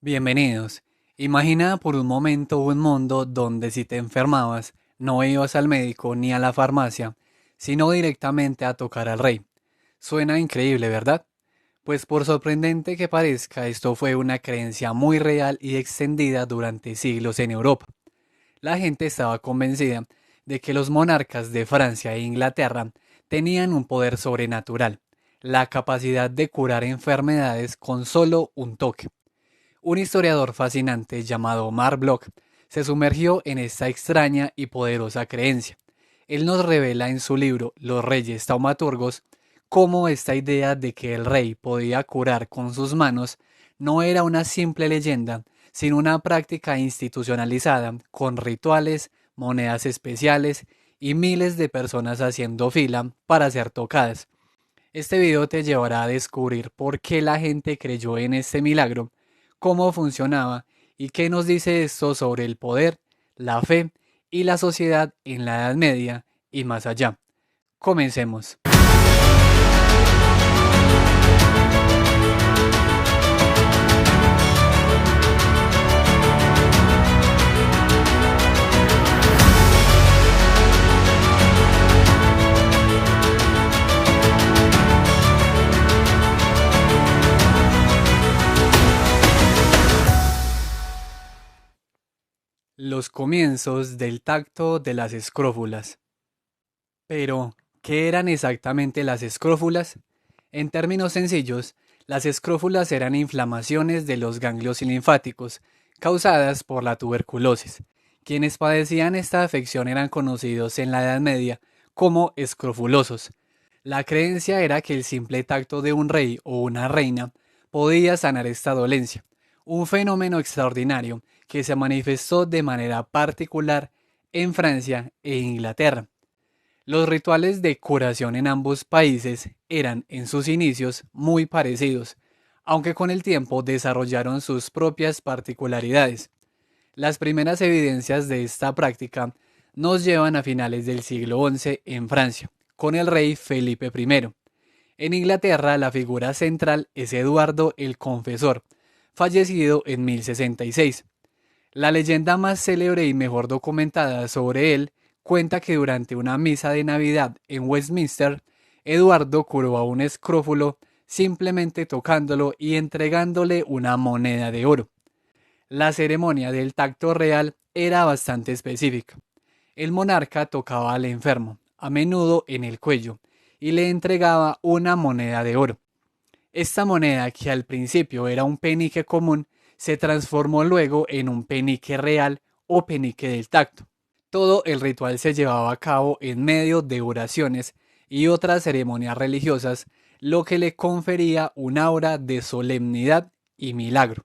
Bienvenidos. Imagina por un momento un mundo donde si te enfermabas, no ibas al médico ni a la farmacia, sino directamente a tocar al rey. Suena increíble, ¿verdad? Pues por sorprendente que parezca, esto fue una creencia muy real y extendida durante siglos en Europa. La gente estaba convencida de que los monarcas de Francia e Inglaterra tenían un poder sobrenatural, la capacidad de curar enfermedades con solo un toque. Un historiador fascinante llamado Mark Bloch se sumergió en esta extraña y poderosa creencia. Él nos revela en su libro Los Reyes Taumaturgos cómo esta idea de que el rey podía curar con sus manos no era una simple leyenda, sino una práctica institucionalizada con rituales, monedas especiales y miles de personas haciendo fila para ser tocadas. Este video te llevará a descubrir por qué la gente creyó en este milagro, cómo funcionaba y qué nos dice esto sobre el poder, la fe y la sociedad en la Edad Media y más allá. Comencemos. Los comienzos del tacto de las escrófulas. Pero, ¿qué eran exactamente las escrófulas? En términos sencillos, las escrófulas eran inflamaciones de los ganglios linfáticos causadas por la tuberculosis. Quienes padecían esta afección eran conocidos en la Edad Media como escrofulosos. La creencia era que el simple tacto de un rey o una reina podía sanar esta dolencia, un fenómeno extraordinario que se manifestó de manera particular en Francia e Inglaterra. Los rituales de curación en ambos países eran en sus inicios muy parecidos, aunque con el tiempo desarrollaron sus propias particularidades. Las primeras evidencias de esta práctica nos llevan a finales del siglo XI en Francia, con el rey Felipe I. En Inglaterra la figura central es Eduardo el Confesor, fallecido en 1066. La leyenda más célebre y mejor documentada sobre él cuenta que durante una misa de Navidad en Westminster, Eduardo curó a un escrófulo simplemente tocándolo y entregándole una moneda de oro. La ceremonia del tacto real era bastante específica. El monarca tocaba al enfermo, a menudo en el cuello, y le entregaba una moneda de oro. Esta moneda, que al principio era un penique común, se transformó luego en un penique real o penique del tacto. Todo el ritual se llevaba a cabo en medio de oraciones y otras ceremonias religiosas, lo que le confería un aura de solemnidad y milagro.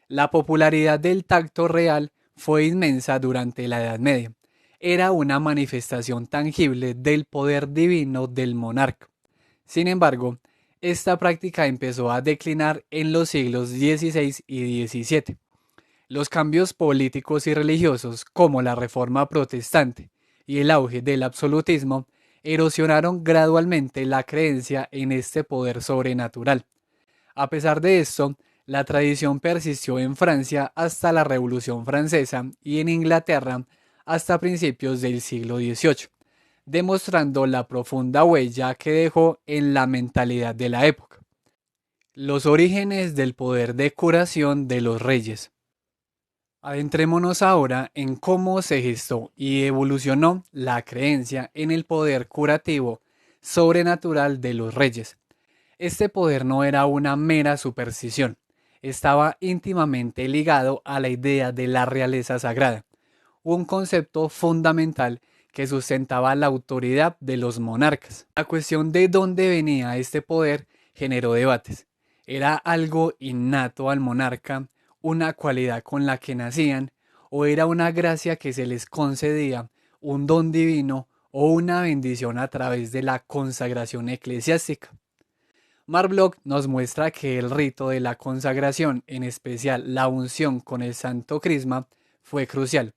La popularidad del tacto real fue inmensa durante la Edad Media. Era una manifestación tangible del poder divino del monarca. Sin embargo, esta práctica empezó a declinar en los siglos XVI y XVII. Los cambios políticos y religiosos, como la Reforma Protestante y el auge del absolutismo, erosionaron gradualmente la creencia en este poder sobrenatural. A pesar de esto, la tradición persistió en Francia hasta la Revolución Francesa y en Inglaterra hasta principios del siglo XVIII, demostrando la profunda huella que dejó en la mentalidad de la época. Los orígenes del poder de curación de los reyes. Adentrémonos ahora en cómo se gestó y evolucionó la creencia en el poder curativo sobrenatural de los reyes. Este poder no era una mera superstición, estaba íntimamente ligado a la idea de la realeza sagrada, un concepto fundamental que sustentaba la autoridad de los monarcas. La cuestión de dónde venía este poder generó debates. ¿Era algo innato al monarca, una cualidad con la que nacían, o era una gracia que se les concedía, un don divino o una bendición a través de la consagración eclesiástica? Mark Bloch nos muestra que el rito de la consagración, en especial la unción con el Santo Crisma, fue crucial.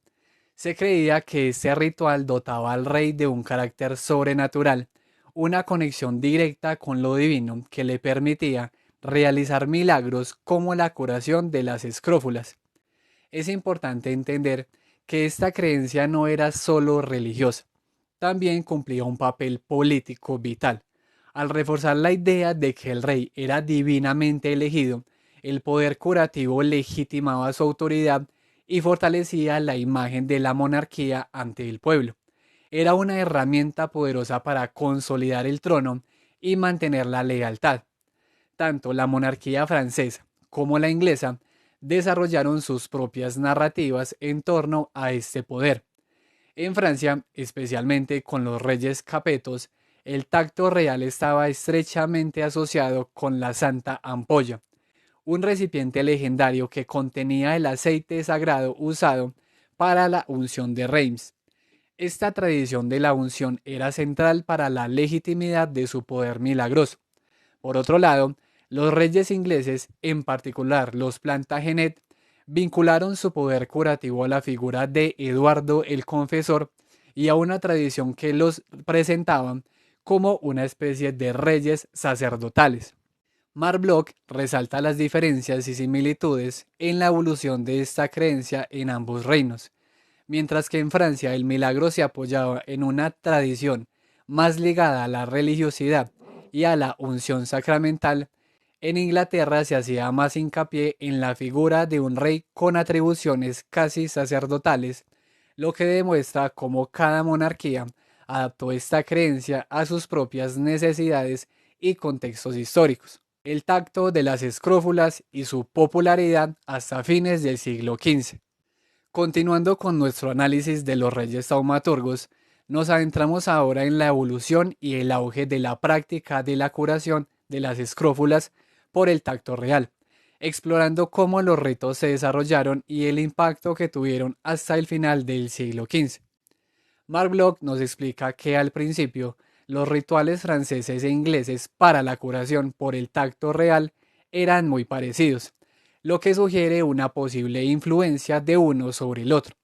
Se creía que este ritual dotaba al rey de un carácter sobrenatural, una conexión directa con lo divino que le permitía realizar milagros como la curación de las escrófulas. Es importante entender que esta creencia no era solo religiosa, también cumplía un papel político vital. Al reforzar la idea de que el rey era divinamente elegido, el poder curativo legitimaba su autoridad y fortalecía la imagen de la monarquía ante el pueblo. Era una herramienta poderosa para consolidar el trono y mantener la lealtad. Tanto la monarquía francesa como la inglesa desarrollaron sus propias narrativas en torno a este poder. En Francia, especialmente con los reyes capetos, el tacto real estaba estrechamente asociado con la Santa Ampolla, un recipiente legendario que contenía el aceite sagrado usado para la unción de Reims. Esta tradición de la unción era central para la legitimidad de su poder milagroso. Por otro lado, los reyes ingleses, en particular los Plantagenet, vincularon su poder curativo a la figura de Eduardo el Confesor y a una tradición que los presentaban como una especie de reyes sacerdotales. Marc Bloch resalta las diferencias y similitudes en la evolución de esta creencia en ambos reinos. Mientras que en Francia el milagro se apoyaba en una tradición más ligada a la religiosidad y a la unción sacramental, en Inglaterra se hacía más hincapié en la figura de un rey con atribuciones casi sacerdotales, lo que demuestra cómo cada monarquía adaptó esta creencia a sus propias necesidades y contextos históricos. El tacto de las escrófulas y su popularidad hasta fines del siglo XV. Continuando con nuestro análisis de los reyes taumaturgos, nos adentramos ahora en la evolución y el auge de la práctica de la curación de las escrófulas por el tacto real, explorando cómo los ritos se desarrollaron y el impacto que tuvieron hasta el final del siglo XV. Marc Bloch nos explica que al principio los rituales franceses e ingleses para la curación por el tacto real eran muy parecidos, lo que sugiere una posible influencia de uno sobre el otro.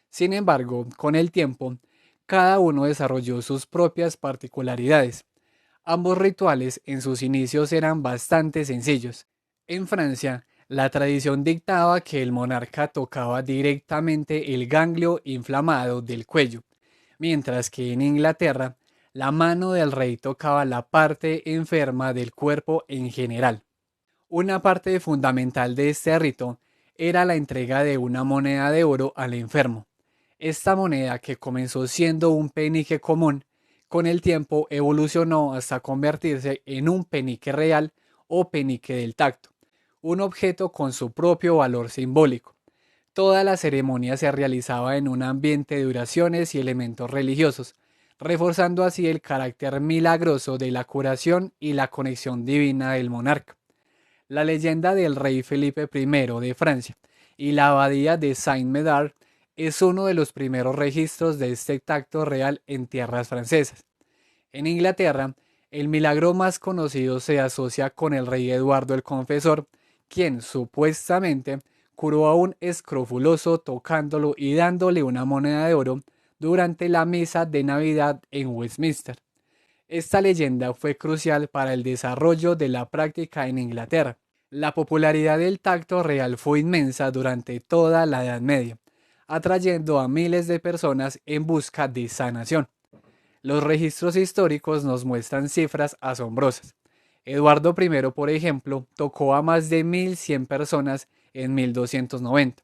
Sin embargo, con el tiempo, cada uno desarrolló sus propias particularidades. Ambos rituales en sus inicios eran bastante sencillos. En Francia, la tradición dictaba que el monarca tocaba directamente el ganglio inflamado del cuello, mientras que en Inglaterra, la mano del rey tocaba la parte enferma del cuerpo en general. Una parte fundamental de este rito era la entrega de una moneda de oro al enfermo. Esta moneda, que comenzó siendo un penique común, con el tiempo evolucionó hasta convertirse en un penique real o penique del tacto, un objeto con su propio valor simbólico. Toda la ceremonia se realizaba en un ambiente de oraciones y elementos religiosos, reforzando así el carácter milagroso de la curación y la conexión divina del monarca. La leyenda del rey Felipe I de Francia y la abadía de Saint-Médard es uno de los primeros registros de este tacto real en tierras francesas. En Inglaterra, el milagro más conocido se asocia con el rey Eduardo el Confesor, quien supuestamente curó a un escrofuloso tocándolo y dándole una moneda de oro durante la misa de Navidad en Westminster. Esta leyenda fue crucial para el desarrollo de la práctica en Inglaterra. La popularidad del tacto real fue inmensa durante toda la Edad Media, atrayendo a miles de personas en busca de sanación. Los registros históricos nos muestran cifras asombrosas. Eduardo I, por ejemplo, tocó a más de 1.100 personas en 1290.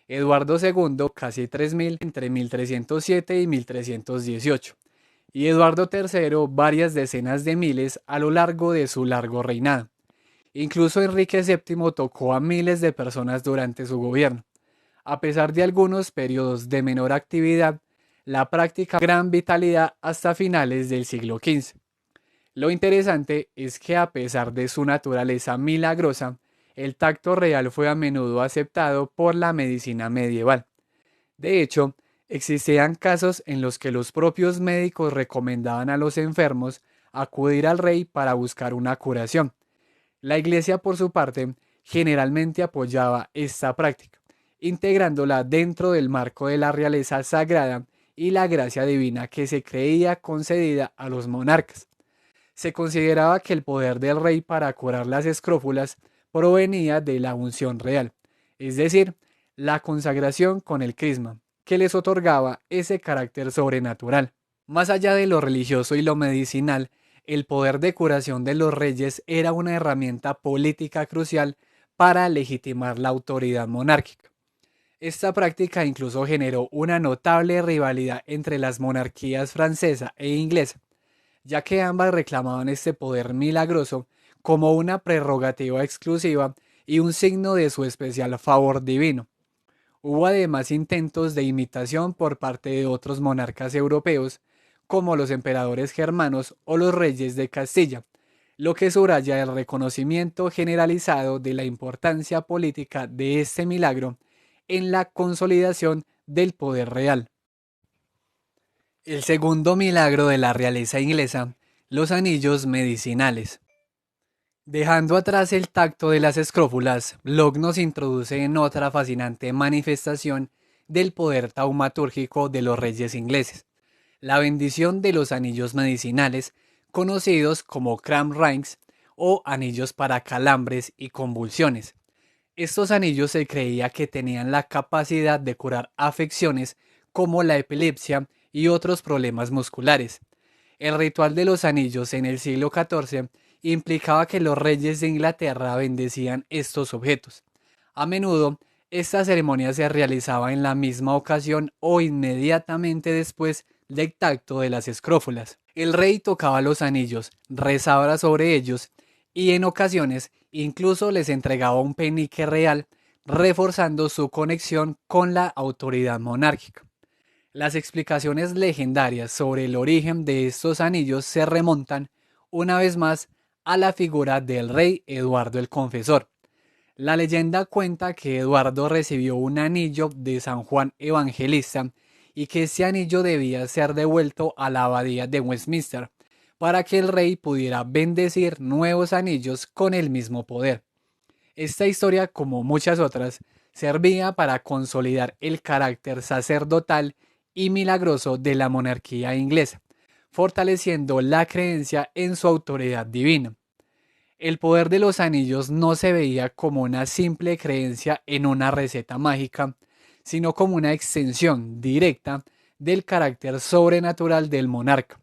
Eduardo II, casi 3.000 entre 1307 y 1318. Y Eduardo III, varias decenas de miles a lo largo de su largo reinado. Incluso Enrique VII tocó a miles de personas durante su gobierno. A pesar de algunos periodos de menor actividad, la práctica gran vitalidad hasta finales del siglo XV. Lo interesante es que a pesar de su naturaleza milagrosa, el tacto real fue a menudo aceptado por la medicina medieval. De hecho, existían casos en los que los propios médicos recomendaban a los enfermos acudir al rey para buscar una curación. La Iglesia, por su parte, generalmente apoyaba esta práctica, integrándola dentro del marco de la realeza sagrada y la gracia divina que se creía concedida a los monarcas. Se consideraba que el poder del rey para curar las escrófulas provenía de la unción real, es decir, la consagración con el crisma, que les otorgaba ese carácter sobrenatural. Más allá de lo religioso y lo medicinal, el poder de curación de los reyes era una herramienta política crucial para legitimar la autoridad monárquica. Esta práctica incluso generó una notable rivalidad entre las monarquías francesa e inglesa, ya que ambas reclamaban este poder milagroso como una prerrogativa exclusiva y un signo de su especial favor divino. Hubo además intentos de imitación por parte de otros monarcas europeos, como los emperadores germanos o los reyes de Castilla, lo que subraya el reconocimiento generalizado de la importancia política de este milagro en la consolidación del poder real. El segundo milagro de la realeza inglesa, los anillos medicinales. Dejando atrás el tacto de las escrófulas, Locke nos introduce en otra fascinante manifestación del poder taumatúrgico de los reyes ingleses, la bendición de los anillos medicinales, conocidos como cramp rings o anillos para calambres y convulsiones. Estos anillos se creía que tenían la capacidad de curar afecciones como la epilepsia y otros problemas musculares. El ritual de los anillos en el siglo XIV implicaba que los reyes de Inglaterra bendecían estos objetos. A menudo, esta ceremonia se realizaba en la misma ocasión o inmediatamente después del tacto de las escrófulas. El rey tocaba los anillos, rezaba sobre ellos y en ocasiones incluso les entregaba un penique real, reforzando su conexión con la autoridad monárquica. Las explicaciones legendarias sobre el origen de estos anillos se remontan, una vez más, a la figura del rey Eduardo el Confesor. La leyenda cuenta que Eduardo recibió un anillo de San Juan Evangelista y que ese anillo debía ser devuelto a la abadía de Westminster para que el rey pudiera bendecir nuevos anillos con el mismo poder. Esta historia, como muchas otras, servía para consolidar el carácter sacerdotal y milagroso de la monarquía inglesa, fortaleciendo la creencia en su autoridad divina. El poder de los anillos no se veía como una simple creencia en una receta mágica, sino como una extensión directa del carácter sobrenatural del monarca,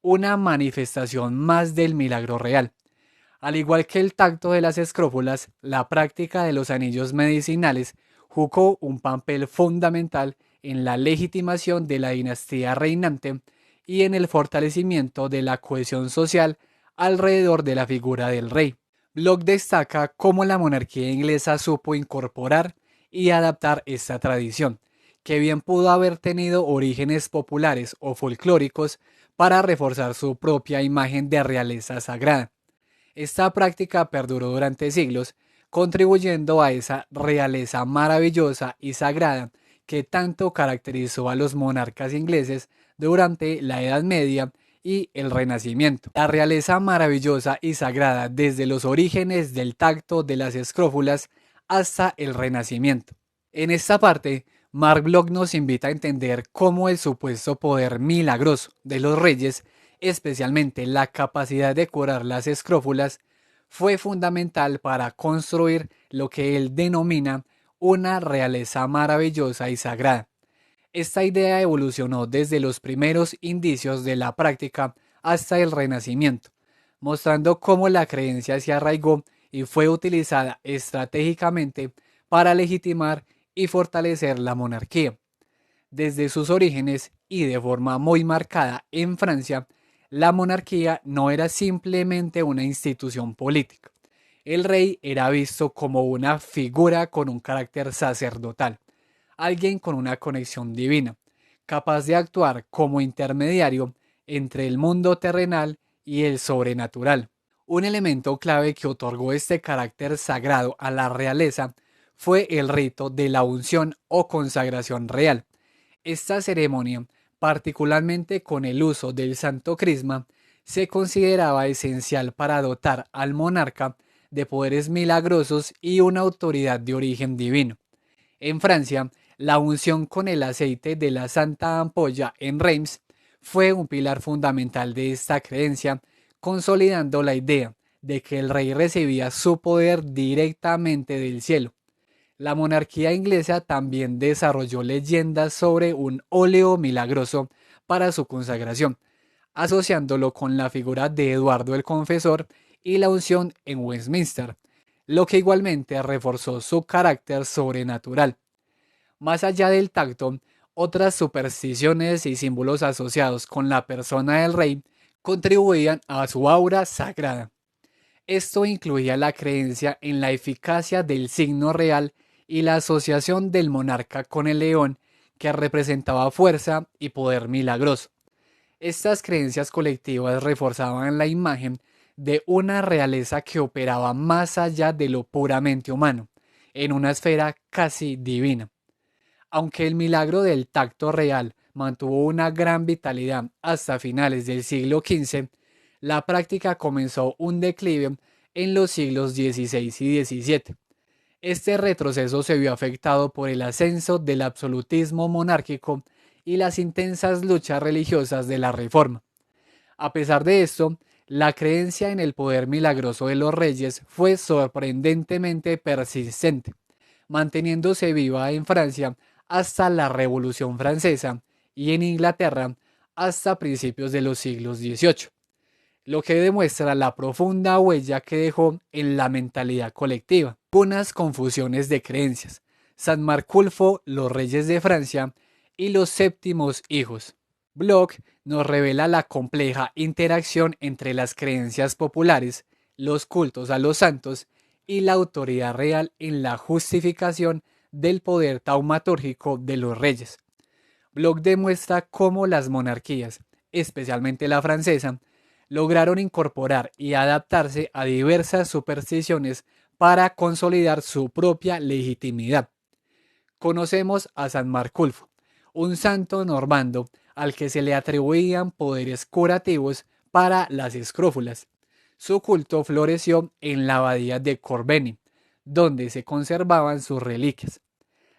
una manifestación más del milagro real. Al igual que el tacto de las escrófulas, la práctica de los anillos medicinales jugó un papel fundamental en la legitimación de la dinastía reinante y en el fortalecimiento de la cohesión social alrededor de la figura del rey. Locke destaca cómo la monarquía inglesa supo incorporar y adaptar esta tradición, que bien pudo haber tenido orígenes populares o folclóricos para reforzar su propia imagen de realeza sagrada. Esta práctica perduró durante siglos, contribuyendo a esa realeza maravillosa y sagrada que tanto caracterizó a los monarcas ingleses durante la Edad Media y el Renacimiento. La realeza maravillosa y sagrada desde los orígenes del tacto de las escrófulas hasta el Renacimiento. En esta parte, Mark Bloch nos invita a entender cómo el supuesto poder milagroso de los reyes, especialmente la capacidad de curar las escrófulas, fue fundamental para construir lo que él denomina una realeza maravillosa y sagrada. Esta idea evolucionó desde los primeros indicios de la práctica hasta el Renacimiento, mostrando cómo la creencia se arraigó y fue utilizada estratégicamente para legitimar y fortalecer la monarquía. Desde sus orígenes y de forma muy marcada en Francia, la monarquía no era simplemente una institución política. El rey era visto como una figura con un carácter sacerdotal, alguien con una conexión divina, capaz de actuar como intermediario entre el mundo terrenal y el sobrenatural. Un elemento clave que otorgó este carácter sagrado a la realeza fue el rito de la unción o consagración real. Esta ceremonia, particularmente con el uso del Santo Crisma, se consideraba esencial para dotar al monarca de poderes milagrosos y una autoridad de origen divino. En Francia, la unción con el aceite de la Santa Ampolla en Reims fue un pilar fundamental de esta creencia, consolidando la idea de que el rey recibía su poder directamente del cielo. La monarquía inglesa también desarrolló leyendas sobre un óleo milagroso para su consagración, asociándolo con la figura de Eduardo el Confesor y la unción en Westminster, lo que igualmente reforzó su carácter sobrenatural. Más allá del tacto, otras supersticiones y símbolos asociados con la persona del rey contribuían a su aura sagrada. Esto incluía la creencia en la eficacia del signo real y la asociación del monarca con el león, que representaba fuerza y poder milagroso. Estas creencias colectivas reforzaban la imagen de una realeza que operaba más allá de lo puramente humano, en una esfera casi divina. Aunque el milagro del tacto real mantuvo una gran vitalidad hasta finales del siglo XV, la práctica comenzó un declive en los siglos XVI y XVII. Este retroceso se vio afectado por el ascenso del absolutismo monárquico y las intensas luchas religiosas de la Reforma. A pesar de esto, la creencia en el poder milagroso de los reyes fue sorprendentemente persistente, manteniéndose viva en Francia hasta la Revolución Francesa y en Inglaterra hasta principios de los siglos XVIII, lo que demuestra la profunda huella que dejó en la mentalidad colectiva. Algunas confusiones de creencias: San Marculfo, los reyes de Francia y los séptimos hijos. Bloch nos revela la compleja interacción entre las creencias populares, los cultos a los santos y la autoridad real en la justificación del poder taumatúrgico de los reyes. Bloch demuestra cómo las monarquías, especialmente la francesa, lograron incorporar y adaptarse a diversas supersticiones para consolidar su propia legitimidad. Conocemos a San Marculfo, un santo normando al que se le atribuían poderes curativos para las escrófulas. Su culto floreció en la abadía de Corbeny, donde se conservaban sus reliquias.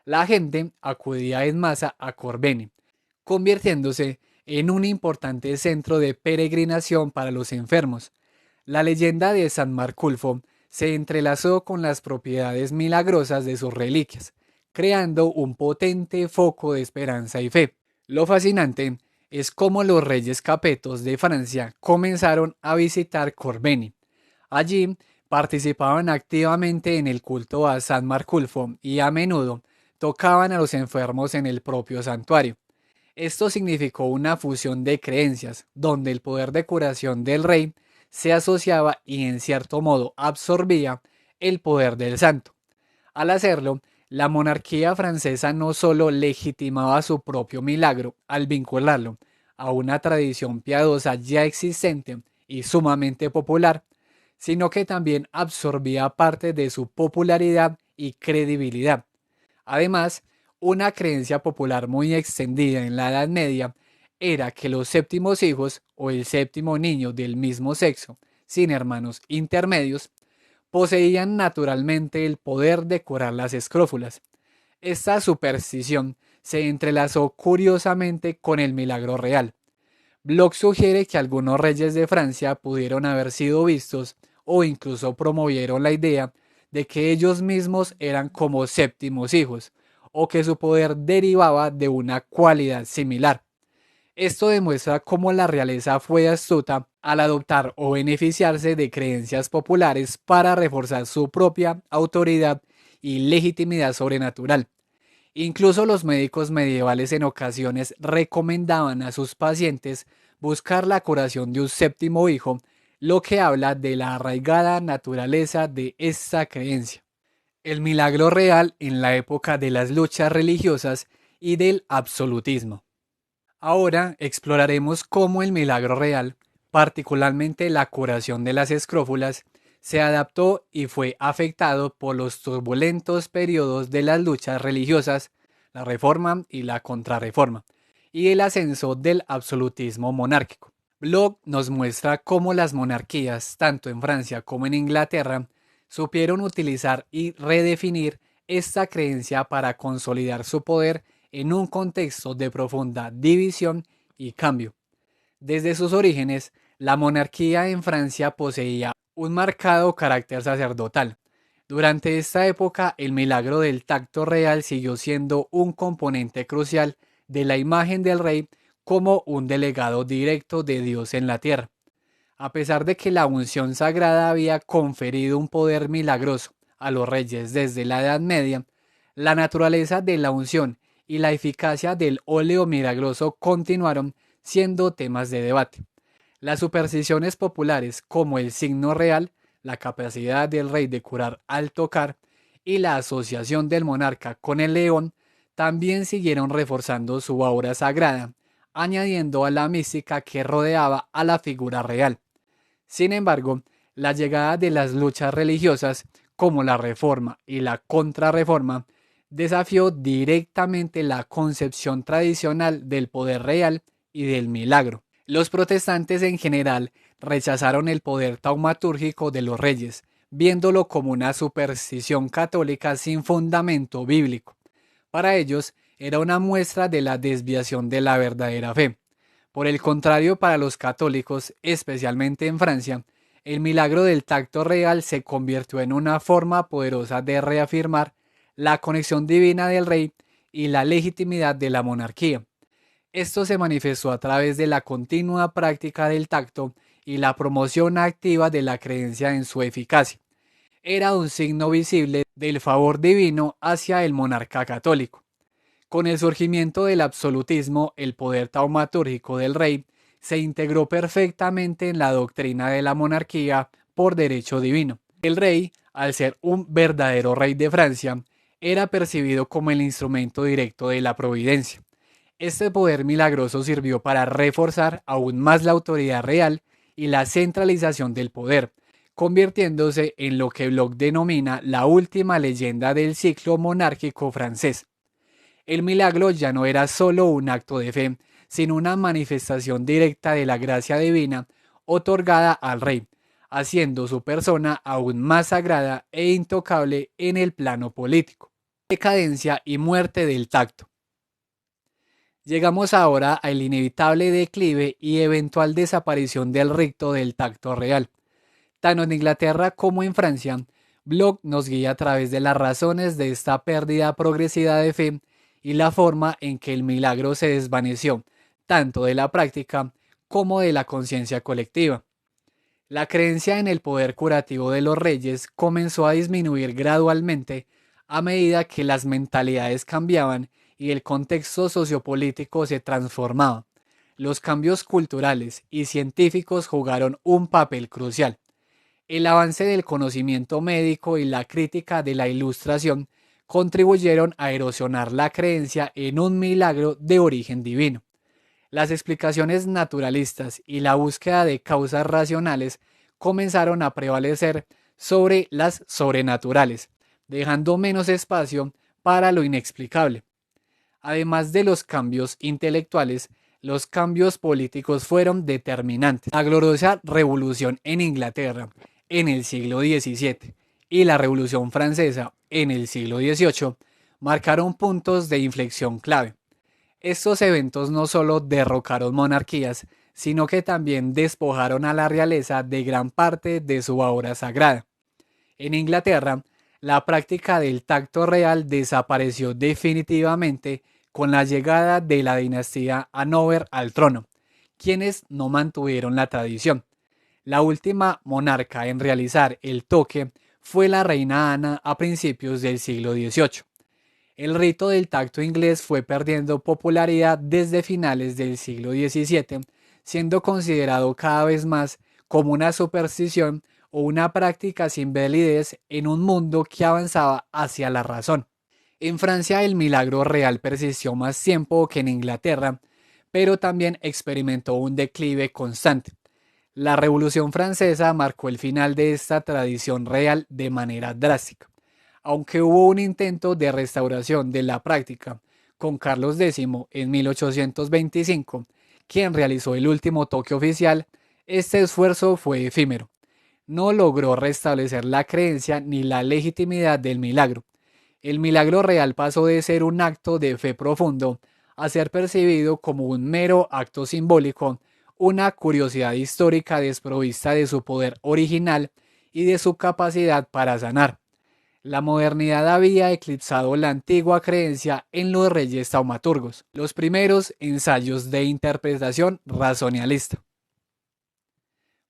La gente acudía en masa a Corbeny, convirtiéndose en un importante centro de peregrinación para los enfermos. La leyenda de San Marculfo se entrelazó con las propiedades milagrosas de sus reliquias, creando un potente foco de esperanza y fe. Lo fascinante es cómo los reyes capetos de Francia comenzaron a visitar Corbeny. Allí participaban activamente en el culto a San Marculfo y a menudo tocaban a los enfermos en el propio santuario. Esto significó una fusión de creencias, donde el poder de curación del rey se asociaba y en cierto modo absorbía el poder del santo. Al hacerlo, la monarquía francesa no solo legitimaba su propio milagro al vincularlo a una tradición piadosa ya existente y sumamente popular, sino que también absorbía parte de su popularidad y credibilidad. Además, una creencia popular muy extendida en la Edad Media era que los séptimos hijos o el séptimo niño del mismo sexo, sin hermanos intermedios, poseían naturalmente el poder de curar las escrófulas. Esta superstición se entrelazó curiosamente con el milagro real. Bloch sugiere que algunos reyes de Francia pudieron haber sido vistos o incluso promovieron la idea de que ellos mismos eran como séptimos hijos, o que su poder derivaba de una cualidad similar. Esto demuestra cómo la realeza fue astuta al adoptar o beneficiarse de creencias populares para reforzar su propia autoridad y legitimidad sobrenatural. Incluso los médicos medievales en ocasiones recomendaban a sus pacientes buscar la curación de un séptimo hijo, lo que habla de la arraigada naturaleza de esta creencia. El milagro real en la época de las luchas religiosas y del absolutismo. Ahora exploraremos cómo el milagro real, particularmente la curación de las escrófulas, se adaptó y fue afectado por los turbulentos periodos de las luchas religiosas, la Reforma y la Contrarreforma, y el ascenso del absolutismo monárquico. Bloch nos muestra cómo las monarquías, tanto en Francia como en Inglaterra, supieron utilizar y redefinir esta creencia para consolidar su poder en un contexto de profunda división y cambio. Desde sus orígenes, La monarquía en Francia poseía un marcado carácter sacerdotal. Durante esta época, el milagro del tacto real siguió siendo un componente crucial de la imagen del rey como un delegado directo de Dios en la tierra. A pesar de que la unción sagrada había conferido un poder milagroso a los reyes desde la Edad Media, la naturaleza de la unción y la eficacia del óleo milagroso continuaron siendo temas de debate. Las supersticiones populares como el signo real, la capacidad del rey de curar al tocar y la asociación del monarca con el león también siguieron reforzando su aura sagrada, añadiendo a la mística que rodeaba a la figura real. Sin embargo, la llegada de las luchas religiosas, como la Reforma y la Contrarreforma, desafió directamente la concepción tradicional del poder real y del milagro. Los protestantes en general rechazaron el poder taumatúrgico de los reyes, viéndolo como una superstición católica sin fundamento bíblico. Para ellos, era una muestra de la desviación de la verdadera fe. Por el contrario, para los católicos, especialmente en Francia, el milagro del tacto real se convirtió en una forma poderosa de reafirmar la conexión divina del rey y la legitimidad de la monarquía. Esto se manifestó a través de la continua práctica del tacto y la promoción activa de la creencia en su eficacia. Era un signo visible del favor divino hacia el monarca católico. Con el surgimiento del absolutismo, el poder taumatúrgico del rey se integró perfectamente en la doctrina de la monarquía por derecho divino. El rey, al ser un verdadero rey de Francia, era percibido como el instrumento directo de la providencia. Este poder milagroso sirvió para reforzar aún más la autoridad real y la centralización del poder, convirtiéndose en lo que Bloch denomina la última leyenda del ciclo monárquico francés. El milagro ya no era solo un acto de fe, sino una manifestación directa de la gracia divina otorgada al rey, haciendo su persona aún más sagrada e intocable en el plano político. Decadencia y muerte del tacto. Llegamos ahora al inevitable declive y eventual desaparición del rito del tacto real. Tanto en Inglaterra como en Francia, Bloch nos guía a través de las razones de esta pérdida progresiva de fe y la forma en que el milagro se desvaneció, tanto de la práctica como de la conciencia colectiva. La creencia en el poder curativo de los reyes comenzó a disminuir gradualmente a medida que las mentalidades cambiaban y el contexto sociopolítico se transformaba. Los cambios culturales y científicos jugaron un papel crucial. El avance del conocimiento médico y la crítica de la Ilustración contribuyeron a erosionar la creencia en un milagro de origen divino. Las explicaciones naturalistas y la búsqueda de causas racionales comenzaron a prevalecer sobre las sobrenaturales, dejando menos espacio para lo inexplicable. Además de los cambios intelectuales, los cambios políticos fueron determinantes. La gloriosa revolución en Inglaterra en el siglo XVII y la Revolución Francesa en el siglo XVIII marcaron puntos de inflexión clave. Estos eventos no solo derrocaron monarquías, sino que también despojaron a la realeza de gran parte de su aura sagrada. En Inglaterra, la práctica del tacto real desapareció definitivamente con la llegada de la dinastía Hanover al trono, quienes no mantuvieron la tradición. La última monarca en realizar el toque fue la reina Ana a principios del siglo XVIII. El rito del tacto inglés fue perdiendo popularidad desde finales del siglo XVII, siendo considerado cada vez más como una superstición o una práctica sin validez en un mundo que avanzaba hacia la razón. En Francia el milagro real persistió más tiempo que en Inglaterra, pero también experimentó un declive constante. La Revolución Francesa marcó el final de esta tradición real de manera drástica. Aunque hubo un intento de restauración de la práctica con Carlos X en 1825, quien realizó el último toque oficial, este esfuerzo fue efímero. No logró restablecer la creencia ni la legitimidad del milagro. El milagro real pasó de ser un acto de fe profundo a ser percibido como un mero acto simbólico una curiosidad histórica desprovista de su poder original y de su capacidad para sanar. La modernidad había eclipsado la antigua creencia en los reyes taumaturgos, los primeros ensayos de interpretación razonalista.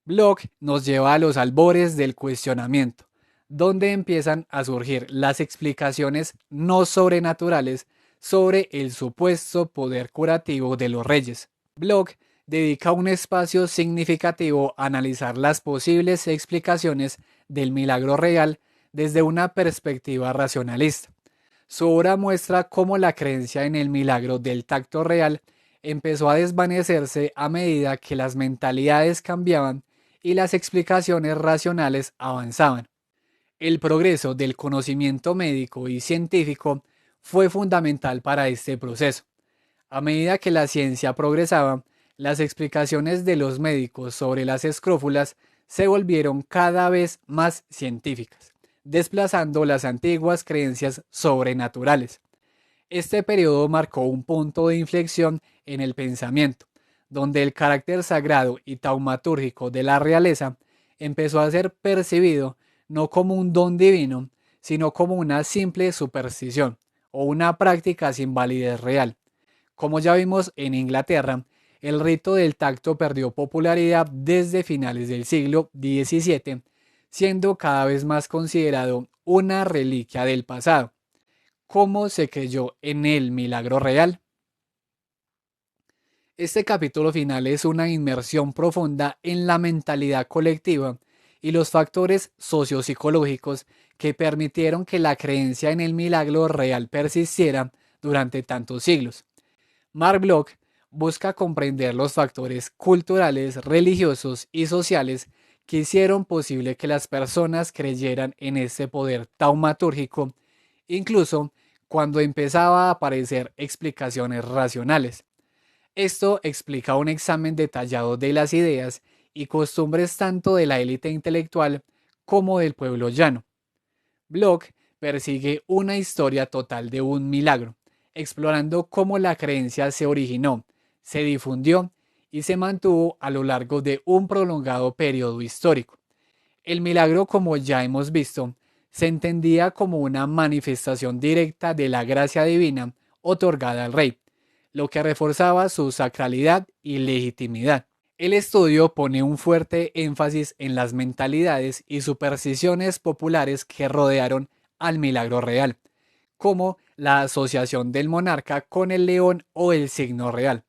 Bloch nos lleva a los albores del cuestionamiento, donde empiezan a surgir las explicaciones no sobrenaturales sobre el supuesto poder curativo de los reyes. Bloch dedica un espacio significativo a analizar las posibles explicaciones del milagro real desde una perspectiva racionalista. Su obra muestra cómo la creencia en el milagro del tacto real empezó a desvanecerse a medida que las mentalidades cambiaban y las explicaciones racionales avanzaban. El progreso del conocimiento médico y científico fue fundamental para este proceso. A medida que la ciencia progresaba, las explicaciones de los médicos sobre las escrófulas se volvieron cada vez más científicas, desplazando las antiguas creencias sobrenaturales. Este periodo marcó un punto de inflexión en el pensamiento, donde el carácter sagrado y taumatúrgico de la realeza empezó a ser percibido no como un don divino, sino como una simple superstición o una práctica sin validez real. Como ya vimos en Inglaterra, el rito del tacto perdió popularidad desde finales del siglo XVII, siendo cada vez más considerado una reliquia del pasado. ¿Cómo se creyó en el milagro real? Este capítulo final es una inmersión profunda en la mentalidad colectiva y los factores sociopsicológicos que permitieron que la creencia en el milagro real persistiera durante tantos siglos. Mark Bloch busca comprender los factores culturales, religiosos y sociales que hicieron posible que las personas creyeran en este poder taumatúrgico, incluso cuando empezaba a aparecer explicaciones racionales. Esto explica un examen detallado de las ideas y costumbres tanto de la élite intelectual como del pueblo llano. Bloch persigue una historia total de un milagro, explorando cómo la creencia se originó, se difundió y se mantuvo a lo largo de un prolongado periodo histórico. El milagro, como ya hemos visto, se entendía como una manifestación directa de la gracia divina otorgada al rey, lo que reforzaba su sacralidad y legitimidad. El estudio pone un fuerte énfasis en las mentalidades y supersticiones populares que rodearon al milagro real, como la asociación del monarca con el león o el signo real.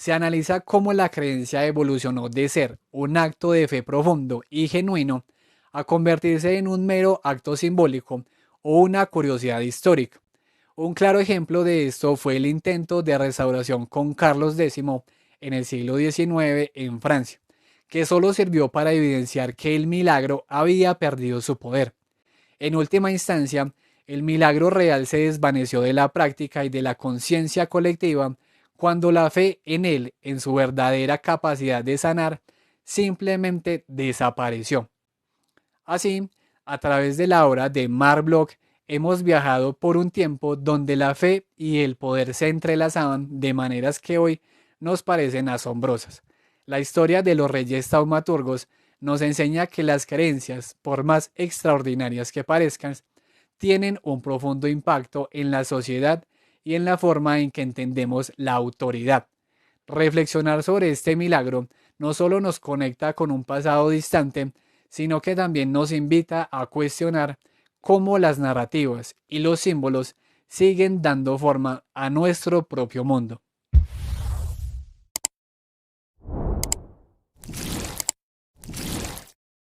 Se analiza cómo la creencia evolucionó de ser un acto de fe profundo y genuino a convertirse en un mero acto simbólico o una curiosidad histórica. Un claro ejemplo de esto fue el intento de restauración con Carlos X en el siglo XIX en Francia, que solo sirvió para evidenciar que el milagro había perdido su poder. En última instancia, el milagro real se desvaneció de la práctica y de la conciencia colectiva cuando la fe en él, en su verdadera capacidad de sanar, simplemente desapareció. Así, a través de la obra de Mark Bloch, hemos viajado por un tiempo donde la fe y el poder se entrelazaban de maneras que hoy nos parecen asombrosas. La historia de los reyes taumaturgos nos enseña que las creencias, por más extraordinarias que parezcan, tienen un profundo impacto en la sociedad y en la forma en que entendemos la autoridad. Reflexionar sobre este milagro no solo nos conecta con un pasado distante, sino que también nos invita a cuestionar cómo las narrativas y los símbolos siguen dando forma a nuestro propio mundo.